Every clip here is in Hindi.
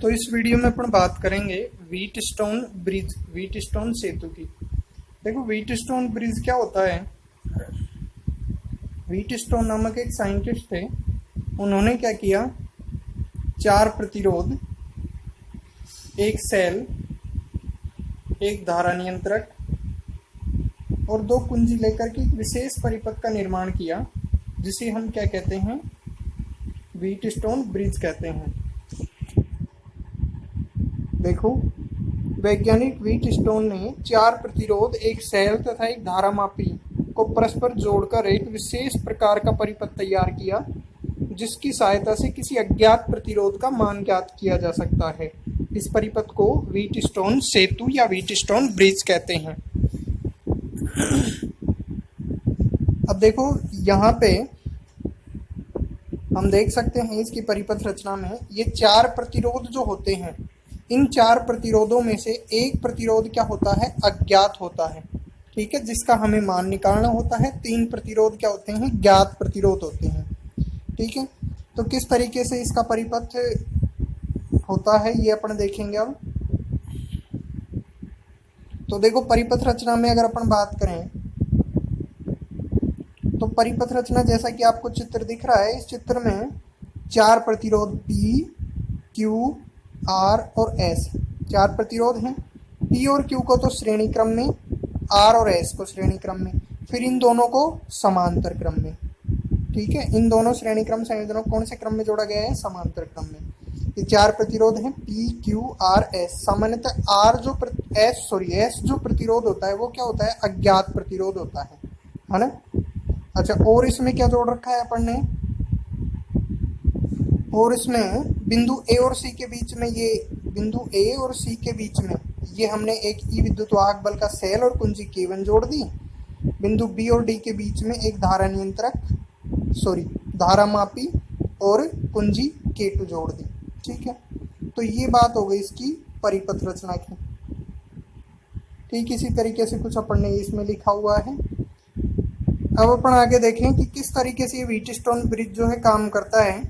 तो इस वीडियो में अपन बात करेंगे व्हीटस्टोन ब्रिज, व्हीटस्टोन सेतु की। देखो व्हीटस्टोन ब्रिज क्या होता है। व्हीटस्टोन नामक एक साइंटिस्ट थे, उन्होंने क्या किया, 4 प्रतिरोध, एक सेल, एक धारा नियंत्रक और 2 कुंजी लेकर के एक विशेष परिपथ का निर्माण किया, जिसे हम क्या कहते हैं, व्हीटस्टोन ब्रिज कहते हैं। देखो, वैज्ञानिक व्हीटस्टोन ने 4 प्रतिरोध, एक सेल तथा एक धारामापी को परस्पर जोड़कर एक विशेष प्रकार का परिपथ तैयार किया, जिसकी सहायता से किसी अज्ञात प्रतिरोध का मान ज्ञात किया जा सकता है। इस परिपथ को व्हीटस्टोन सेतु या व्हीटस्टोन ब्रिज कहते हैं। अब देखो, यहाँ पे हम देख सकते हैं इसकी परिपथ रचना में ये 4 प्रतिरोध जो होते हैं, इन 4 प्रतिरोधों में से एक प्रतिरोध क्या होता है, अज्ञात होता है। ठीक है, जिसका हमें मान निकालना होता है। 3 प्रतिरोध क्या होते हैं, ज्ञात प्रतिरोध होते हैं। ठीक है, तो किस तरीके से इसका परिपथ होता है ये अपन देखेंगे अब। तो देखो, परिपथ रचना में अगर अपन बात करें तो परिपथ रचना जैसा कि आपको चित्र दिख रहा है, इस चित्र में 4 प्रतिरोध P, Q, R और S, 4 प्रतिरोध हैं। P और Q को तो श्रेणी क्रम में, R और S को श्रेणी क्रम में, फिर इन दोनों को समांतर क्रम में। ठीक है, इन दोनों श्रेणी क्रम से दोनों कौन से क्रम में जोड़ा गया है, समांतर क्रम में। ये 4 प्रतिरोध हैं P, Q, R, S। सामान्यतः S जो प्रतिरोध होता है वो क्या होता है, अज्ञात प्रतिरोध होता है ना। अच्छा, और इसमें क्या जोड़ रखा है अपन ने, और इसमें बिंदु A और C के बीच में, ये बिंदु A और C के बीच में ये हमने एक ई विद्युत वाहक बल का सेल और कुंजी K1 जोड़ दी। बिंदु B और D के बीच में एक धारा मापी और कुंजी K2 जोड़ दी। ठीक है, तो ये बात हो गई इसकी परिपथ रचना की। ठीक इसी तरीके से कुछ अपन ने इसमें लिखा हुआ है। अब अपन आगे देखें कि किस तरीके से ये व्हीटस्टोन ब्रिज जो है काम करता है।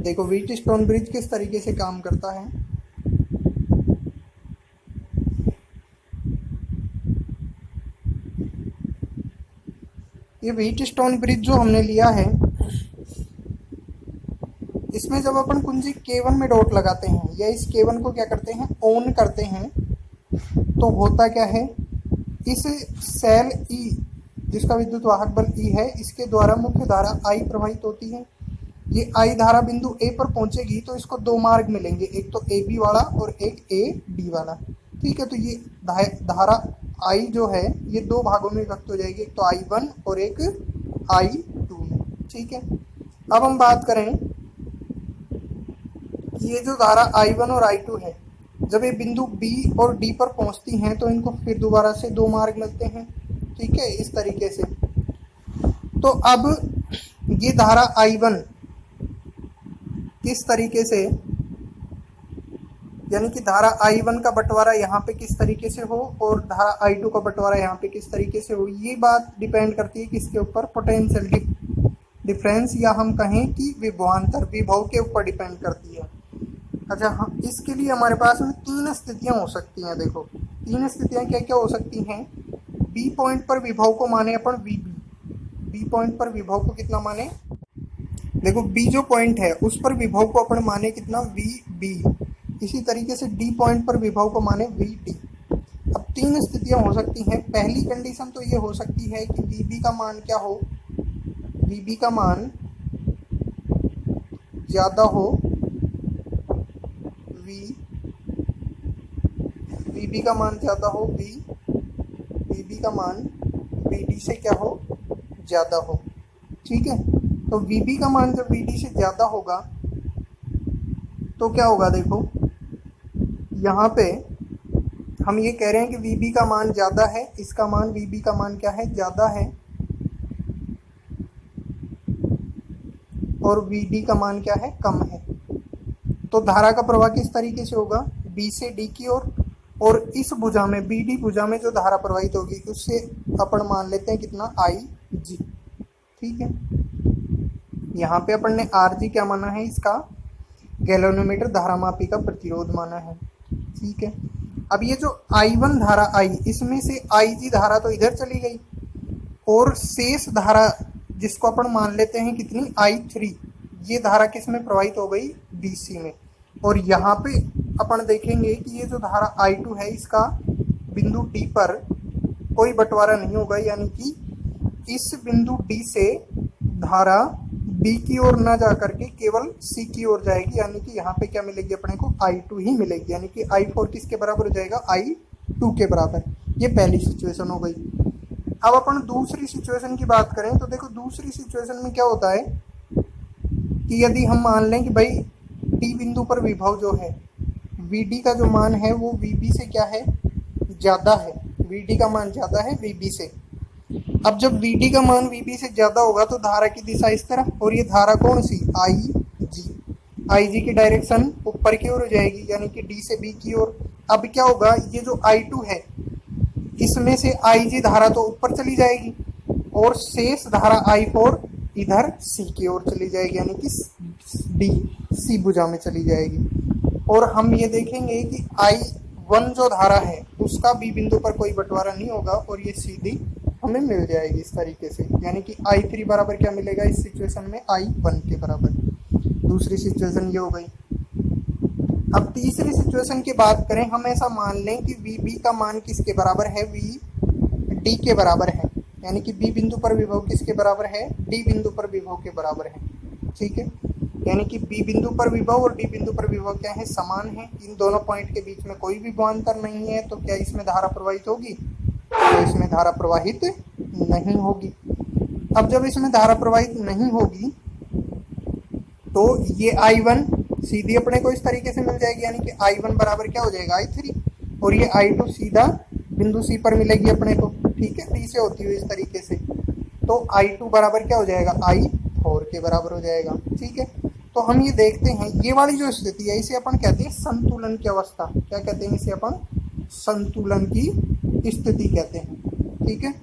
देखो, व्हीटस्टोन ब्रिज किस तरीके से काम करता है। ये व्हीटस्टोन ब्रिज जो हमने लिया है, इसमें जब अपन कुंजी K1 में डॉट लगाते हैं या इस K1 को क्या करते हैं, ऑन करते हैं, तो होता क्या है, इस सेल E जिसका विद्युत वाहक बल E है, इसके द्वारा मुख्य धारा I प्रवाहित होती है। ये I धारा बिंदु A पर पहुंचेगी तो इसको 2 मार्ग मिलेंगे, एक तो AB वाला और एक AB वाला। ठीक है, तो ये धारा I जो है ये 2 भागों में विभक्त हो जाएगी, एक तो I1 और एक I2 में। ठीक है, अब हम बात करें, ये जो धारा I1 और I2 है, जब ये बिंदु B और D पर पहुंचती हैं तो इनको फिर दोबारा से 2 मार्ग मिलते हैं। ठीक है, इस तरीके से। तो अब ये धारा I1 किस तरीके से, यानी कि धारा I1 का बंटवारा यहाँ पे किस तरीके से हो और धारा I2 का बंटवारा यहाँ पे किस तरीके से हो, ये बात डिपेंड करती है किसके ऊपर, पोटेंशियल डिफरेंस, या हम कहें कि विभवांतर, विभव के ऊपर डिपेंड करती है। अच्छा हाँ, इसके लिए हमारे पास में 3 स्थितियां हो सकती हैं। देखो, 3 स्थितियां क्या क्या हो सकती हैं। B पॉइंट पर विभव को माने अपन VB, B पॉइंट पर विभव को कितना माने, देखो B जो पॉइंट है उस पर विभव को अपन माने कितना, VB। इसी तरीके से D पॉइंट पर विभव को माने VD। अब 3 स्थितियां हो सकती हैं। पहली कंडीशन तो ये हो सकती है कि VB का मान क्या हो, VB का मान ज्यादा हो, VB का मान ज्यादा हो, VB का मान VD से क्या हो, ज्यादा हो। ठीक है, तो VB का मान जब VD से ज्यादा होगा तो क्या होगा, देखो यहाँ पे हम ये कह रहे हैं कि VB का मान ज्यादा है, इसका मान VB का मान क्या है, ज्यादा है, और VD का मान क्या है, कम है। तो धारा का प्रवाह किस तरीके से होगा, B से D की ओर, और इस भुजा में, BD भुजा में जो धारा प्रवाहित होगी उससे अपन मान लेते हैं कितना, IG। ठीक है, यहाँ पे अपन ने RG क्या माना है, इसका गैल्वेनोमीटर धारामापी का प्रतिरोध माना है। ठीक है, अब ये जो I1 धारा आई, इसमें से IG धारा तो इधर चली गई और शेष धारा जिसको अपन मान लेते हैं कितनी, I3, ये धारा किस में प्रवाहित हो गई, BC में। और यहाँ पे अपन देखेंगे कि ये जो धारा I2 है इसका बिंदु D पर कोई बंटवारा नहीं होगा, यानी कि इस बिंदु D से धारा B की ओर ना जा करके केवल C की ओर जाएगी, यानी कि यहाँ पे क्या मिलेगी अपने को, I2 ही मिलेगी, यानी कि I4 किसके बराबर हो जाएगा, I2 के बराबर। ये पहली सिचुएशन हो गई। अब अपन दूसरी सिचुएशन की बात करें तो देखो दूसरी सिचुएशन में क्या होता है कि यदि हम मान लें कि भाई D बिंदु पर विभव जो है VD का जो मान है वो VB से क्या है, ज़्यादा है, VD का मान ज़्यादा है VB से। अब जब VD का मान VB से ज़्यादा होगा तो धारा की दिशा इस तरह, और ये धारा कौन सी, IG की डायरेक्शन ऊपर की ओर हो जाएगी, यानी कि D से B की ओर। अब क्या होगा, ये जो I2 है इसमें से IG धारा तो ऊपर चली जाएगी और शेष धारा I4 इधर C की ओर चली जाएगी, यानी कि C भुजा में चली जाएगी। और हम ये देखेंगे कि I1 जो धारा है उसका B बिंदु पर कोई बंटवारा नहीं होगा और ये सीधी हमें मिल जाएगी इस तरीके से, यानी कि I3 बराबर क्या मिलेगा इस सिचुएशन में, I1 के बराबर। दूसरी सिचुएशन ये हो गई। अब तीसरी सिचुएशन की बात करें, हम ऐसा मान लें कि VB का मान किसके बराबर है, VD के बराबर है, यानी कि B बिंदु पर विभव किसके बराबर है, D बिंदु पर विभव के बराबर है। ठीक है, यानी कि B बिंदु पर विभव और D बिंदु पर विभव क्या है, समान है, इन दोनों पॉइंट के बीच में कोई भी विभवांतर नहीं है, तो क्या इसमें धारा प्रवाहित होगी, तो इसमें धारा प्रवाहित नहीं होगी। अब जब इसमें धारा प्रवाहित नहीं होगी तो ये I1 सीधी अपने को इस तरीके से मिल जाएगी, यानी कि I1 बराबर क्या हो जाएगा, I3, और ये I2 सीधा बिंदु C पर मिलेगी अपने को। ठीक है, D से होती हुई इस तरीके से, तो I2 बराबर क्या हो जाएगा, I4 के बराबर हो जाएगा। ठीक है, तो हम ये देखते हैं ये वाली जो स्थिति है इसे अपन कहते हैं संतुलन की अवस्था। क्या कहते हैं इसे अपन, संतुलन की स्थिति कहते हैं। ठीक है,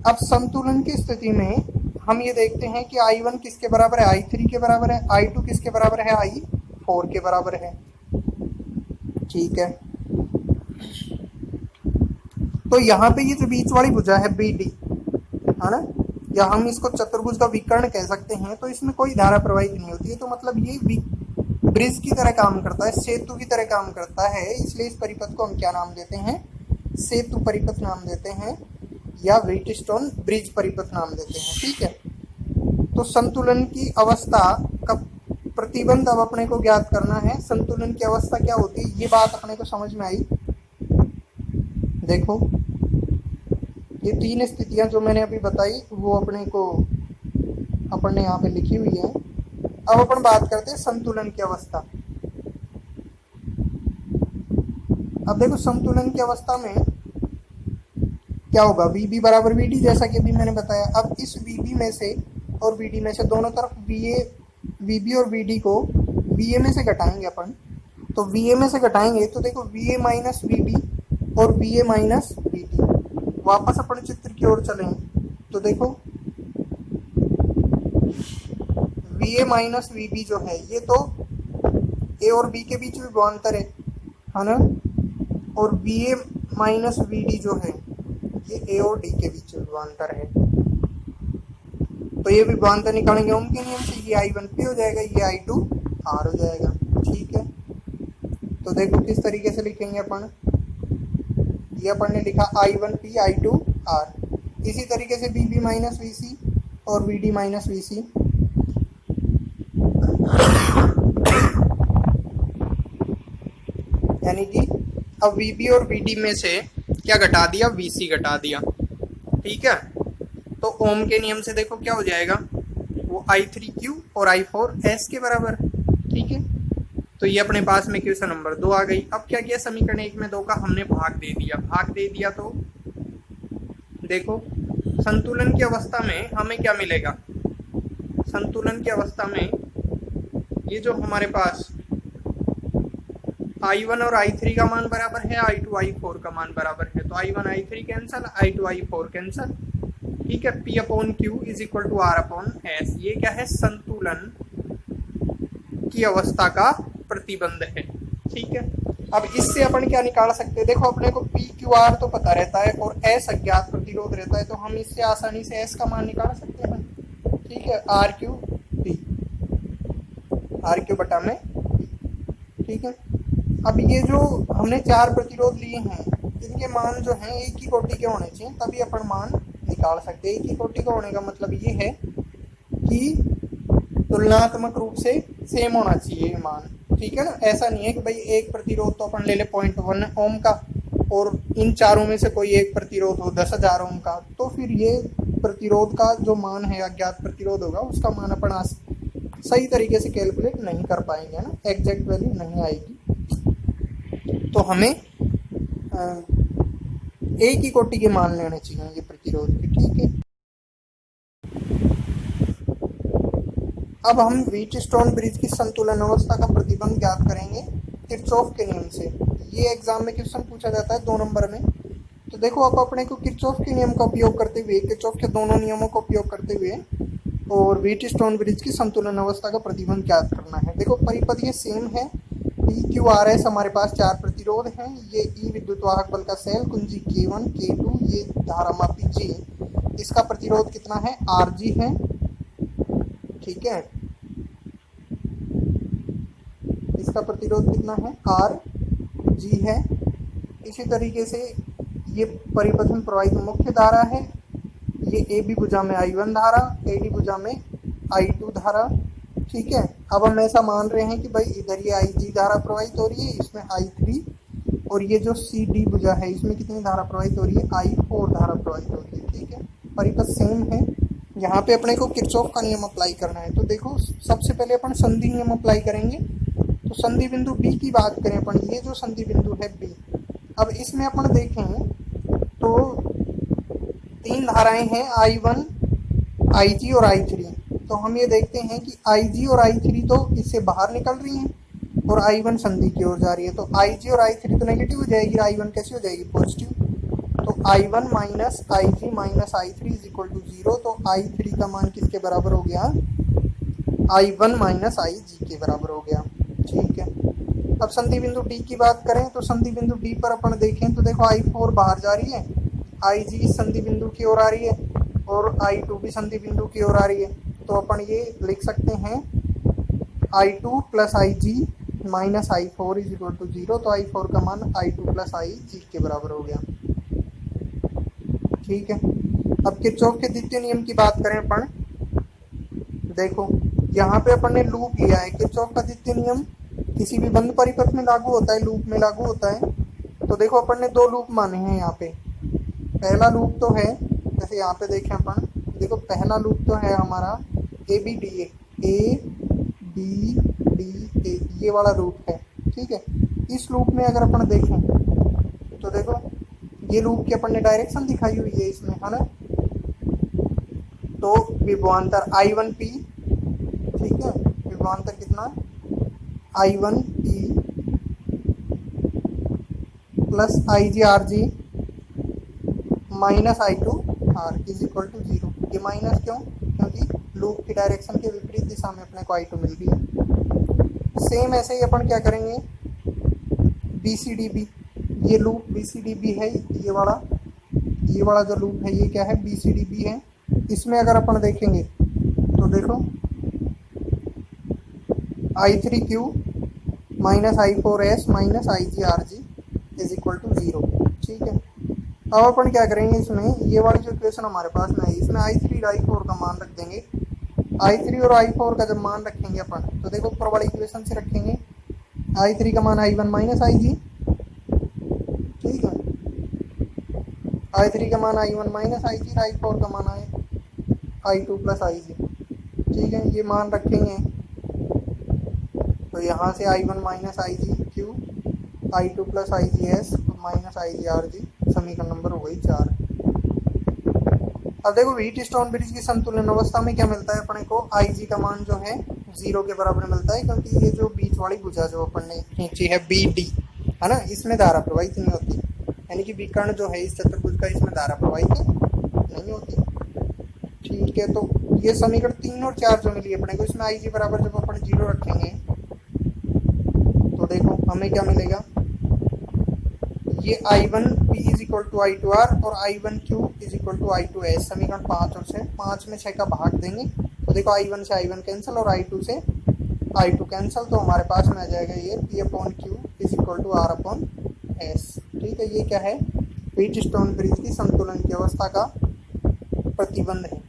अब संतुलन की स्थिति में हम ये देखते हैं कि I1 किसके बराबर है, I3 के बराबर है, I2 किसके बराबर है, I4 के बराबर है। ठीक है, तो यहाँ पे ये जो बीच वाली भुजा है BD है ना, या हम इसको चतुर्भुज का विकर्ण कह सकते हैं, तो इसमें कोई धारा प्रवाहित नहीं होती है, तो मतलब ये ब्रिज की तरह काम करता है, सेतु की तरह काम करता है, इसलिए इस परिपथ को हम क्या नाम देते हैं, सेतु परिपथ नाम देते हैं, या व्हीटस्टोन ब्रिज परिपथ नाम देते हैं। ठीक है, तो संतुलन की अवस्था का प्रतिबंध अब अपने को ज्ञात करना है। संतुलन की अवस्था क्या होती है, ये बात अपने को समझ में आई। देखो ये तीन स्थितियां जो मैंने अभी बताई वो अपने को अपन ने यहाँ पे लिखी हुई है। अब अपन बात करते हैं संतुलन की अवस्था। अब देखो संतुलन की अवस्था में क्या होगा, VB बराबर VD, जैसा कि अभी मैंने बताया। अब इस VB में से और VD में से दोनों तरफ VB और VD को VA में से घटाएंगे अपन, तो VA में से घटाएंगे तो देखो VA माइनस VB और VA माइनस VD। वापस अपन चित्र की ओर चलें तो देखो VA माइनस VB जो है ये तो A और B के बीच विभवांतर है ना, और VA माइनस VD जो है ये A और D के बीच विभवांतर है। तो ये विभवांतर निकालेंगे ओम के नियम से, ये I1P हो जाएगा, ये I2R हो जाएगा। ठीक है, तो देखो किस तरीके से लिखेंगे अपन, ये अपन ने लिखा I1P I2R। इसी तरीके से VB माइनस VC और VD माइनस VC, यानी कि अब VB और VD में से क्या घटा दिया, VC घटा दिया। ठीक है, तो ओम के नियम से देखो क्या हो जाएगा, वो I3Q और I4S के बराबर। ठीक है, तो ये अपने पास में क्वेश्चन नंबर 2 आ गई। अब क्या किया, समीकरण 1 में 2 का हमने भाग दे दिया, तो देखो संतुलन की अवस्था में हमें क्या मिलेगा, संतुलन की अवस्था में ये जो हमारे पास I1 और I3 का मान बराबर है, I2 I4 का मान बराबर है, तो I1 I3 cancel, I2 I4 cancel. ठीक है, P upon Q is equal to R upon S। ये क्या है, संतुलन की अवस्था का प्रतिबंध है। ठीक है, अब इससे अपन क्या निकाल सकते हैं, देखो अपने को पी क्यू आर तो पता रहता है और एस अज्ञात प्रतिरोध रहता है, तो हम इससे आसानी से एस का मान निकाल सकते हैं। ठीक है, R Q P, R Q बटा में पी। ठीक है, अब ये जो हमने 4 प्रतिरोध लिए हैं, इनके मान जो हैं एक ही कोटि के होने चाहिए, तभी अपन मान निकाल सकते हैं। एक ही कोटि का होने का मतलब ये है कि तुलनात्मक रूप से सेम होना चाहिए मान। ठीक है ना, ऐसा नहीं है कि भाई एक प्रतिरोध तो अपन ले ले 0.1 ओम का और इन चारों में से कोई एक प्रतिरोध हो 10,000 ओम का, तो फिर ये प्रतिरोध का जो मान है अज्ञात प्रतिरोध होगा उसका मान अपन सही तरीके से कैलकुलेट नहीं कर पाएंगे ना, एग्जैक्ट वैल्यू नहीं आएगी। तो हमें एक ही कोटि के मान लेने चाहिए ये प्रतिरोध के। ठीक है, अब हम व्हीटस्टोन ब्रिज की संतुलन अवस्था का प्रतिबंध ज्ञात करेंगे किरचॉफ के नियम से। ये एग्जाम में क्वेश्चन पूछा जाता है 2 नंबर में। तो देखो अब अपने को किरचॉफ के नियम का उपयोग करते हुए, किरचॉफ के दोनों नियमों का उपयोग करते हुए और व्हीटस्टोन ब्रिज की संतुलन अवस्था का प्रतिबंध ज्ञात करना है। देखो परिपथ ये सेम है, पी क्यू आर एस हमारे पास 4 प्रतिरोध हैं। ये ई विद्युत वाहक बल का सेल कुंजी K1 K2, ये धारामापी G, इसका प्रतिरोध कितना है, RG है। ठीक है, इसका प्रतिरोध कितना है, RG है। इसी तरीके से ये परिपथ में प्रवाहित मुख्य धारा है, ये AB भुजा में I1 धारा, AD भुजा में I2 धारा। ठीक है, अब हम ऐसा मान रहे हैं कि भाई इधर ये IG धारा प्रवाहित हो रही है, इसमें I3, और ये जो CD भुजा है इसमें कितनी धारा प्रवाहित हो रही है, I4 धारा प्रवाहित हो रही है। ठीक है, परिपथ सेम है। यहाँ पे अपने को किरचॉफ का नियम अप्लाई करना है। तो देखो सबसे पहले अपन संधि नियम अप्लाई करेंगे। तो संधि बिंदु B की बात करें अपन, ये जो संधि बिंदु है B, अब इसमें अपन देखें तो 3 धाराएं हैं, I1, IG और I3। तो हम ये देखते हैं कि IG और I3 तो इससे बाहर निकल रही हैं और I1 संधि की ओर जा रही है। तो IG और I3 तो नेगेटिव हो जाएगी, I1 कैसी हो जाएगी, पॉजिटिव। तो I1 minus IG minus I3 is equal to 0। तो I3 का मान किसके बराबर हो गया, I1 माइनस IG के बराबर हो गया। ठीक है, अब संधि बिंदु D की बात करें तो संधि बिंदु D पर अपन देखें तो देखो I4 बाहर जा रही है, IG इस संधि बिंदु की ओर आ रही है और I2 भी संधि बिंदु की ओर आ रही है। तो अपन ये लिख सकते हैं I2 plus IG minus I4 is equal to 0। तो I4 का मान I2 प्लस IG के बराबर हो गया। ठीक है, अब किरचॉफ के द्वितीय नियम की बात करें अपन, देखो यहाँ पे अपन ने लूप लिया है। किरचॉफ का द्वितीय नियम किसी भी बंद परिपथ में लागू होता है, लूप में लागू होता है। तो देखो अपन ने 2 लूप माने हैं यहाँ पे। पहला लूप तो है, जैसे यहाँ पे देखें अपन, देखो पहला लूप तो है हमारा ABDA, ABDA, ये वाला लूप है। ठीक है, इस लूप में अगर अपन देखें तो देखो ये लूप की अपन ने डायरेक्शन दिखाई हुई है इसमें, है ना। तो विभवांतर I1P, ठीक है, विभवांतर कितना, I1P plus IGRG minus I2R is equal to 0। ये माइनस क्यों, क्योंकि लूप की डायरेक्शन के विपरीत दिशा में अपने को I2 मिल रही है। सेम ऐसे ही अपन क्या करेंगे, BCDB, ये लूप BCDB है, ये वाला जो लूप है ये क्या है, BCDB है। इसमें अगर अपन देखेंगे तो देखो I3Q minus I4S minus IGRG is equal to 0। ठीक है, अब अपन क्या करेंगे, इसमें ये वाली जो इक्वेशन हमारे पास में है इसमें I3 और I4 का मान रख देंगे। I3 और I4 का जब मान रखेंगे अपन तो देखो ऊपर वाली इक्वेशन से रखेंगे, I3 का मान I1 माइनस IG, ठीक है, I3 का मान I1 माइनस IG, I4 का मान है I2 प्लस IG। ठीक है, ये मान रखेंगे तो यहाँ से I1 minus IGQ, I2 plus IGS minus IGRG, समीकरण नंबर हो गई 4। अब देखो व्हीटस्टोन ब्रिज की संतुलन अवस्था में क्या मिलता है अपने को, IG का मान जो है 0 के बराबर मिलता है, क्योंकि ये जो बीच वाली भुजा जो अपन ने खींची है BD, है ना, इसमें धारा प्रवाहित नहीं होती, यानी कि विकर्ण जो है इस चतुर्भुज का, इसमें धारा प्रवाहित नहीं होती। ठीक है, तो ये समीकरण 3 और 4 जो मिली अपने को, इसमें IG बराबर जब अपन 0 रखेंगे देखो हमें क्या मिलेगा, ये I1P is equal to I2R और I1Q is equal to I2S। समीकरण 5 और 6, 5 में 6 का भाग देंगे तो देखो I1 से I1 कैंसिल और I2 से I2 कैंसिल, तो हमारे पास में आ जाएगा ये P/Q is equal to R/S। ठीक है, ये क्या है, व्हीटस्टोन ब्रिज की संतुलन की अवस्था का प्रतिबंध है।